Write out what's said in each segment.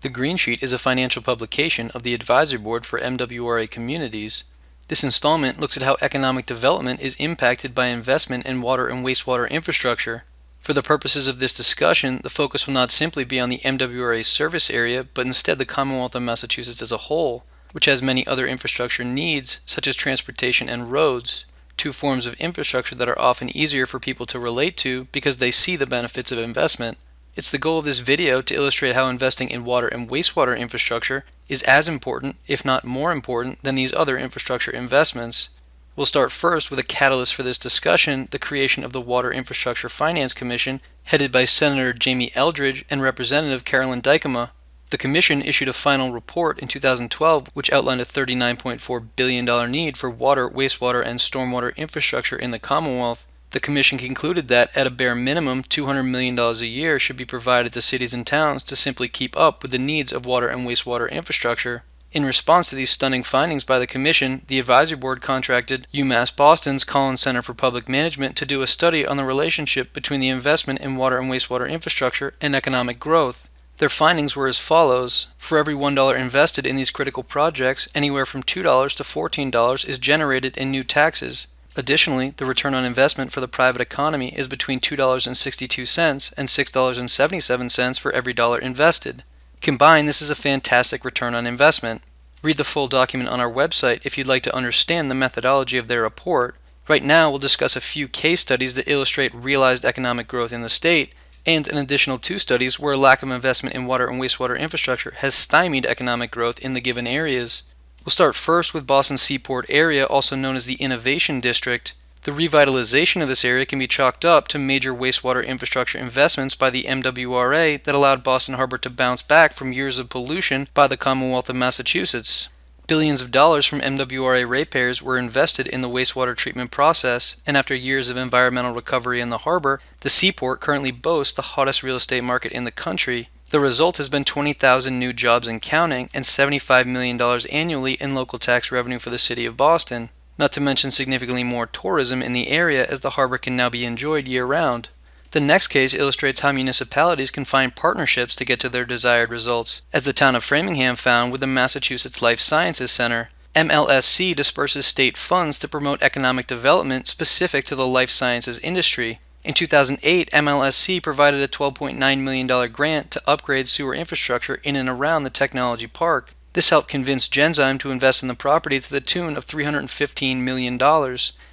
The Green Sheet is a financial publication of the Advisory Board for MWRA Communities. This installment looks at how economic development is impacted by investment in water and wastewater infrastructure. For the purposes of this discussion, the focus will not simply be on the MWRA service area, but instead the Commonwealth of Massachusetts as a whole, which has many other infrastructure needs, such as transportation and roads, two forms of infrastructure that are often easier for people to relate to because they see the benefits of investment. It's the goal of this video to illustrate how investing in water and wastewater infrastructure is as important, if not more important, than these other infrastructure investments. We'll start first with a catalyst for this discussion, the creation of the Water Infrastructure Finance Commission, headed by Senator Jamie Eldridge and Representative Carolyn Dykema. The commission issued a final report in 2012 which outlined a $39.4 billion need for water, wastewater, and stormwater infrastructure in the Commonwealth. The Commission concluded that, at a bare minimum, $200 million a year should be provided to cities and towns to simply keep up with the needs of water and wastewater infrastructure. In response to these stunning findings by the Commission, the Advisory Board contracted UMass Boston's Collins Center for Public Management to do a study on the relationship between the investment in water and wastewater infrastructure and economic growth. Their findings were as follows. For every $1 invested in these critical projects, anywhere from $2 to $14 is generated in new taxes. Additionally, the return on investment for the private economy is between $2.62 and $6.77 for every dollar invested. Combined, this is a fantastic return on investment. Read the full document on our website if you'd like to understand the methodology of their report. Right now, we'll discuss a few case studies that illustrate realized economic growth in the state, and an additional 2 studies where a lack of investment in water and wastewater infrastructure has stymied economic growth in the given areas. We'll start first with Boston's Seaport area, also known as the Innovation District. The revitalization of this area can be chalked up to major wastewater infrastructure investments by the MWRA that allowed Boston Harbor to bounce back from years of pollution by the Commonwealth of Massachusetts. Billions of dollars from MWRA ratepayers were invested in the wastewater treatment process, and after years of environmental recovery in the harbor, the Seaport currently boasts the hottest real estate market in the country. The result has been 20,000 new jobs and counting, and $75 million annually in local tax revenue for the city of Boston, not to mention significantly more tourism in the area as the harbor can now be enjoyed year-round. The next case illustrates how municipalities can find partnerships to get to their desired results, as the town of Framingham found with the Massachusetts Life Sciences Center. MLSC disperses state funds to promote economic development specific to the life sciences industry. In 2008, MLSC provided a $12.9 million grant to upgrade sewer infrastructure in and around the technology park. This helped convince Genzyme to invest in the property to the tune of $315 million,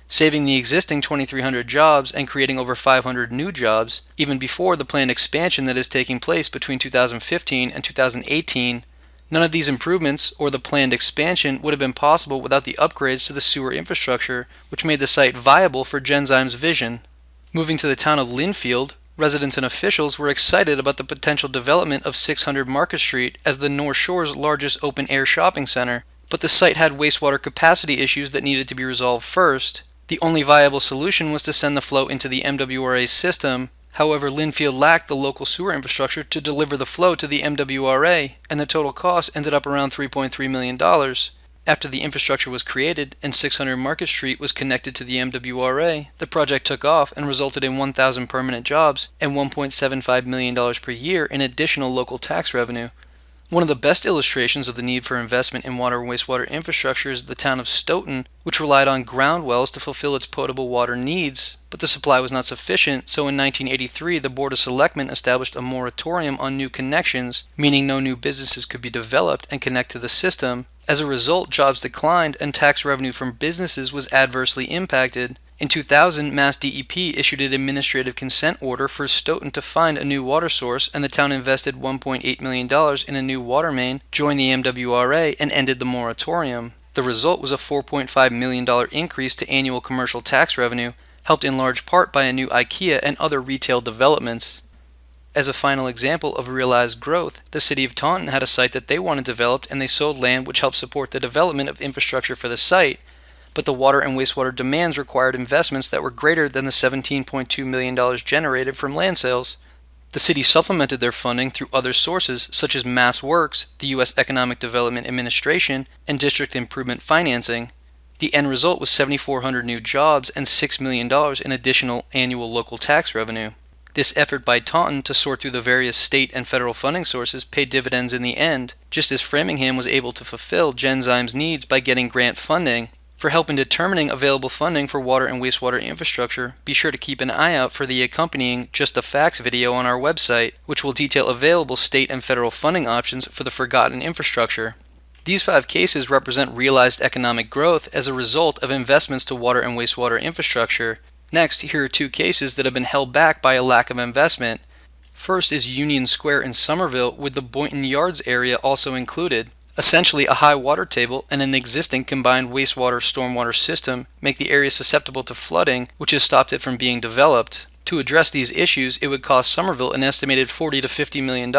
saving the existing 2,300 jobs and creating over 500 new jobs, even before the planned expansion that is taking place between 2015 and 2018. None of these improvements, or the planned expansion, would have been possible without the upgrades to the sewer infrastructure, which made the site viable for Genzyme's vision. Moving to the town of Lynnfield, residents and officials were excited about the potential development of 600 Market Street as the North Shore's largest open-air shopping center, but the site had wastewater capacity issues that needed to be resolved first. The only viable solution was to send the flow into the MWRA system. However, Lynnfield lacked the local sewer infrastructure to deliver the flow to the MWRA, and the total cost ended up around $3.3 million. After the infrastructure was created and 600 Market Street was connected to the MWRA, the project took off and resulted in 1,000 permanent jobs and $1.75 million per year in additional local tax revenue. One of the best illustrations of the need for investment in water and wastewater infrastructure is the town of Stoughton, which relied on ground wells to fulfill its potable water needs, but the supply was not sufficient, so in 1983 the Board of Selectmen established a moratorium on new connections, meaning no new businesses could be developed and connect to the system. As a result, jobs declined and tax revenue from businesses was adversely impacted. In 2000, Mass DEP issued an administrative consent order for Stoughton to find a new water source, and the town invested $1.8 million in a new water main, joined the MWRA, and ended the moratorium. The result was a $4.5 million increase to annual commercial tax revenue, helped in large part by a new IKEA and other retail developments. As a final example of realized growth, the city of Taunton had a site that they wanted developed, and they sold land which helped support the development of infrastructure for the site, but the water and wastewater demands required investments that were greater than the $17.2 million generated from land sales. The city supplemented their funding through other sources such as Mass Works, the U.S. Economic Development Administration, and district improvement financing. The end result was 7,400 new jobs and $6 million in additional annual local tax revenue. This effort by Taunton to sort through the various state and federal funding sources paid dividends in the end, just as Framingham was able to fulfill Genzyme's needs by getting grant funding. For help in determining available funding for water and wastewater infrastructure, be sure to keep an eye out for the accompanying Just the Facts video on our website, which will detail available state and federal funding options for the forgotten infrastructure. These 5 cases represent realized economic growth as a result of investments to water and wastewater infrastructure. Next, here are 2 cases that have been held back by a lack of investment. First is Union Square in Somerville, with the Boynton Yards area also included. Essentially, a high water table and an existing combined wastewater-stormwater system make the area susceptible to flooding, which has stopped it from being developed. To address these issues, it would cost Somerville an estimated $40 to $50 million.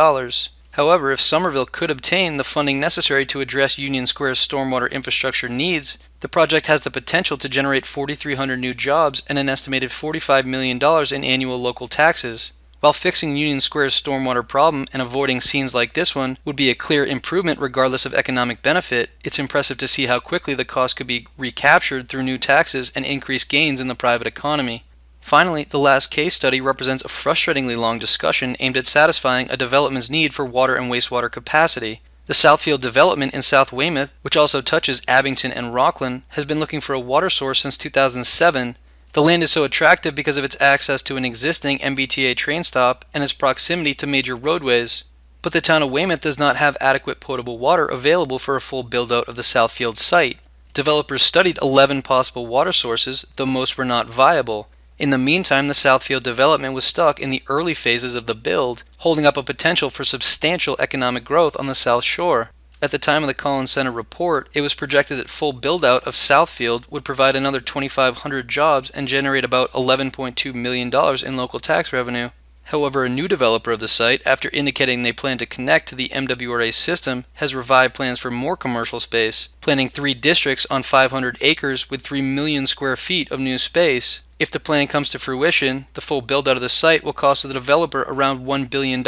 However, if Somerville could obtain the funding necessary to address Union Square's stormwater infrastructure needs, the project has the potential to generate 4,300 new jobs and an estimated $45 million in annual local taxes. While fixing Union Square's stormwater problem and avoiding scenes like this one would be a clear improvement regardless of economic benefit, it's impressive to see how quickly the cost could be recaptured through new taxes and increased gains in the private economy. Finally, the last case study represents a frustratingly long discussion aimed at satisfying a development's need for water and wastewater capacity. The Southfield development in South Weymouth, which also touches Abington and Rockland, has been looking for a water source since 2007. The land is so attractive because of its access to an existing MBTA train stop and its proximity to major roadways. But the town of Weymouth does not have adequate potable water available for a full build-out of the Southfield site. Developers studied 11 possible water sources, though most were not viable. In the meantime, the Southfield development was stuck in the early phases of the build, holding up a potential for substantial economic growth on the South Shore. At the time of the Collins Center report, it was projected that full build-out of Southfield would provide another 2,500 jobs and generate about $11.2 million in local tax revenue. However, a new developer of the site, after indicating they plan to connect to the MWRA system, has revived plans for more commercial space, planning 3 districts on 500 acres with 3 million square feet of new space. If the plan comes to fruition, the full build-out of the site will cost the developer around $1 billion,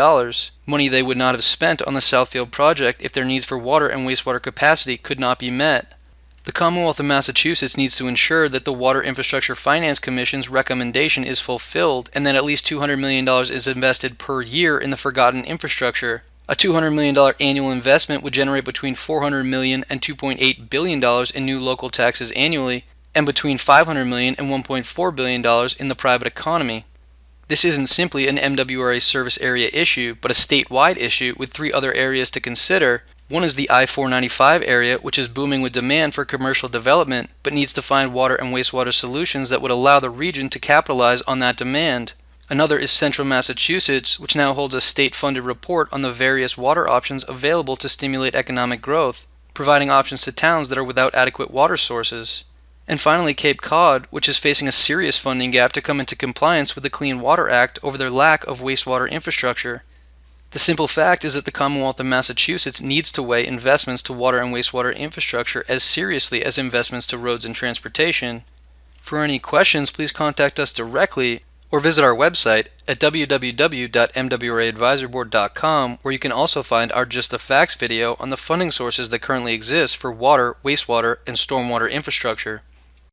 money they would not have spent on the Southfield project if their needs for water and wastewater capacity could not be met. The Commonwealth of Massachusetts needs to ensure that the Water Infrastructure Finance Commission's recommendation is fulfilled and that at least $200 million is invested per year in the forgotten infrastructure. A $200 million annual investment would generate between $400 million and $2.8 billion in new local taxes annually, and between $500 million and $1.4 billion in the private economy. This isn't simply an MWRA service area issue, but a statewide issue with 3 other areas to consider. One is the I-495 area, which is booming with demand for commercial development, but needs to find water and wastewater solutions that would allow the region to capitalize on that demand. Another is Central Massachusetts, which now holds a state-funded report on the various water options available to stimulate economic growth, providing options to towns that are without adequate water sources. And finally, Cape Cod, which is facing a serious funding gap to come into compliance with the Clean Water Act over their lack of wastewater infrastructure. The simple fact is that the Commonwealth of Massachusetts needs to weigh investments to water and wastewater infrastructure as seriously as investments to roads and transportation. For any questions, please contact us directly or visit our website at www.mwraadvisorboard.com, where you can also find our Just the Facts video on the funding sources that currently exist for water, wastewater, and stormwater infrastructure.